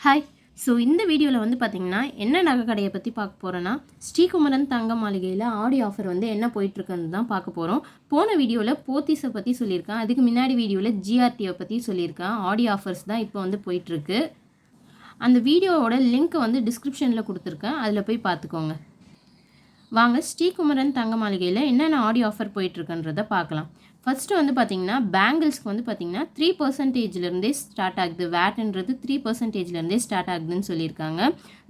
Hi. So இந்த வீடியோவில் வந்து பார்த்திங்கன்னா என்ன நகை கடையை பற்றி பார்க்க போகிறோன்னா ஸ்ரீகுமரன் தங்க மாளிகையில் ஆடி ஆஃபர் வந்து என்ன போயிட்டுருக்குன்னு தான் பார்க்க போகிறோம். போன வீடியோவில் போத்தீஸை பற்றி சொல்லியிருக்கேன், அதுக்கு முன்னாடி வீடியோவில் ஜிஆர்டியை பற்றி சொல்லியிருக்கேன். ஆடி ஆஃபர்ஸ் தான் இப்போ வந்து போயிட்டுருக்கு. அந்த வீடியோவோட லிங்க்கை வந்து டிஸ்கிரிப்ஷனில் கொடுத்துருக்கேன், அதில் போய் பார்த்துக்கோங்க. வாங்க ஸ்ரீகுமரன் தங்க மாளிகையில் என்னென்ன ஆடி ஆஃபர் போயிட்டுருக்குன்றதை பார்க்கலாம். ஃபஸ்ட்டு வந்து பார்த்திங்கன்னா பேங்கிள்ஸ்க்கு வந்து பார்த்திங்கன்னா 3%லேருந்தே ஸ்டார்ட் ஆகுது. வேட்ன்றது 3%லேருந்தே ஸ்டார்ட் ஆகுதுன்னு சொல்லியிருக்காங்க.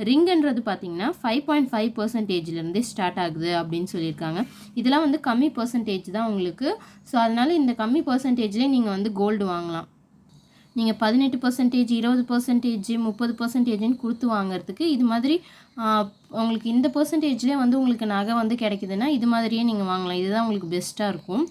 ரிங்குன்றது பார்த்திங்கன்னா 5.5%லேருந்தே ஸ்டார்ட் ஆகுது அப்படின்னு சொல்லியிருக்காங்க. இதெல்லாம் வந்து கம்மி பர்சன்டேஜ் தான் உங்களுக்கு. ஸோ அதனால் இந்த கம்மி பர்சன்டேஜ்லேயே நீங்கள் வந்து கோல்டு வாங்கலாம். நீங்கள் 18%, 20%, 30%ன்னு கொடுத்து வாங்குறதுக்கு இது மாதிரி உங்களுக்கு இந்த பர்சன்டேஜ்லேயே வந்து உங்களுக்கு நகை வந்து கிடைக்குதுன்னா இது மாதிரியே நீங்கள் வாங்கலாம். இதுதான் உங்களுக்கு பெஸ்ட்டாக இருக்கும்.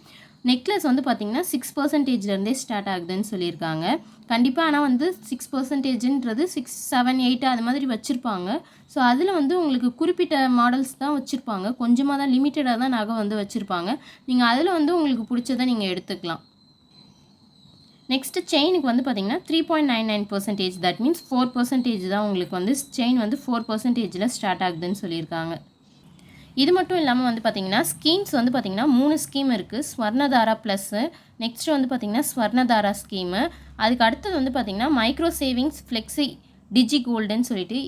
நெக்லஸ் வந்து பார்த்திங்கன்னா 6%லேருந்தே ஸ்டார்ட் ஆகுதுன்னு சொல்லியிருக்காங்க. கண்டிப்பாக ஆனால் வந்து 6%ன்றது 6, 7, 8 அது மாதிரி வச்சுருப்பாங்க. ஸோ அதில் வந்து உங்களுக்கு குறிப்பிட்ட மாடல்ஸ் தான் வச்சுருப்பாங்க. கொஞ்சமாக தான் லிமிட்டடாக தான் நகை வந்து வச்சுருப்பாங்க. நீங்கள் அதில் வந்து உங்களுக்கு பிடிச்சதை நீங்கள் எடுத்துக்கலாம். நெக்ஸ்ட்டு செயினுக்கு வந்து பார்த்திங்கன்னா 3.99%, தட் மீன்ஸ் 4% தான் உங்களுக்கு வந்து செயின் வந்து 4%ல் ஸ்டார்ட் ஆகுதுன்னு சொல்லியிருக்காங்க. இது மட்டும் இல்லாமல் வந்து பார்த்திங்கன்னா ஸ்கீம்ஸ் வந்து பார்த்திங்கன்னா 3 ஸ்கீம் இருக்குது. ஸ்வர்ணதாரா ப்ளஸ்ஸு, நெக்ஸ்ட்டு வந்து பார்த்திங்கன்னா ஸ்வர்ணதாரா ஸ்கீமு, அதுக்கு அடுத்தது வந்து பார்த்திங்கன்னா மைக்ரோ சேவிங்ஸ் ஃப்ளெக்ஸி டிஜி கோல்டுன்னு சொல்லிட்டு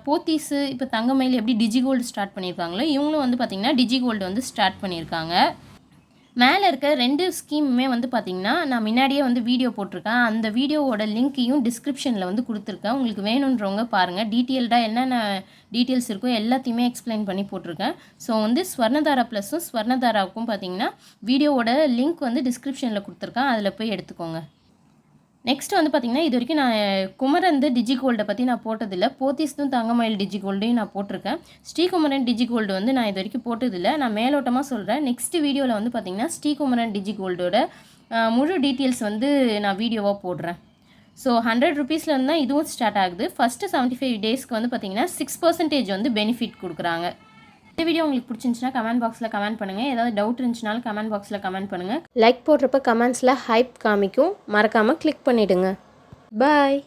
போத்தீஸு இப்போ தங்கமயில் எப்படி டிஜி கோல்டு ஸ்டார்ட் பண்ணியிருக்காங்களோ இவங்களும் வந்து பார்த்திங்கன்னா டிஜி கோல்டு வந்து ஸ்டார்ட் பண்ணியிருக்காங்க. மேலே இருக்க 2 ஸ்கீமுமே வந்து பார்த்திங்கன்னா நான் முன்னாடியே வந்து வீடியோ போட்டிருக்கேன். அந்த வீடியோவோட லிங்க்கையும் டிஸ்கிரிப்ஷனில் வந்து கொடுத்துருக்கேன். உங்களுக்கு வேணுன்றவங்க பாருங்கள். டீட்டெயில்டாக என்னென்ன டீட்டெயில்ஸ் இருக்கோ எல்லாத்தையுமே எக்ஸ்பிளைன் பண்ணி போட்டிருக்கேன். ஸோ வந்து ஸ்வர்ணதாரா ப்ளஸும் ஸ்வர்ணதாராவுக்கும் பார்த்திங்கன்னா வீடியோவோட லிங்க் வந்து டிஸ்கிரிப்ஷனில் கொடுத்துருக்கேன், அதில் போய் எடுத்துக்கோங்க. நெக்ஸ்ட் வந்து பார்த்திங்கன்னா இது வரைக்கும் நான் குமரன் டிஜி கோல்டை பற்றி நான் போட்டதில்லை. போத்தீஸும் தங்கமயில் டிஜி கோல்டையும் நான் போட்டிருக்கேன். ஸ்ரீகுமரன் டிஜி கோல்டு வந்து நான் இது வரைக்கும் போட்டதில்லை, நான் மேலோட்டமாக சொல்கிறேன். நெக்ஸ்ட் வீடியோவில் வந்து பார்த்திங்கன்னா ஸ்ரீகுமரன் டிஜி கோல்டோட முழு டீட்டெயில்ஸ் வந்து நான் வீடியோவாக போடுறேன். ஸோ 100 ருபீஸ்லேருந்து தான் இதுவும் ஸ்டார்ட் ஆகுது. ஃபஸ்ட்டு 75 டேஸ்க்கு வந்து பார்த்திங்கன்னா 6% வந்து பெனிஃபிட் கொடுக்குறாங்க. இந்த வீடியோ உங்களுக்கு பிடிச்சிருந்துச்சுன்னா கமெண்ட் பாக்ஸில் கமெண்ட் பண்ணுங்கள். ஏதாவது டவுட் இருந்துச்சுனாலும் கமெண்ட் பாக்ஸில் கமெண்ட் பண்ணுங்கள். லைக் போடுறப்ப கமெண்ட்ஸில் ஹைப் காமிக்கும், மறக்காமல் கிளிக் பண்ணிவிடுங்க. பாய்.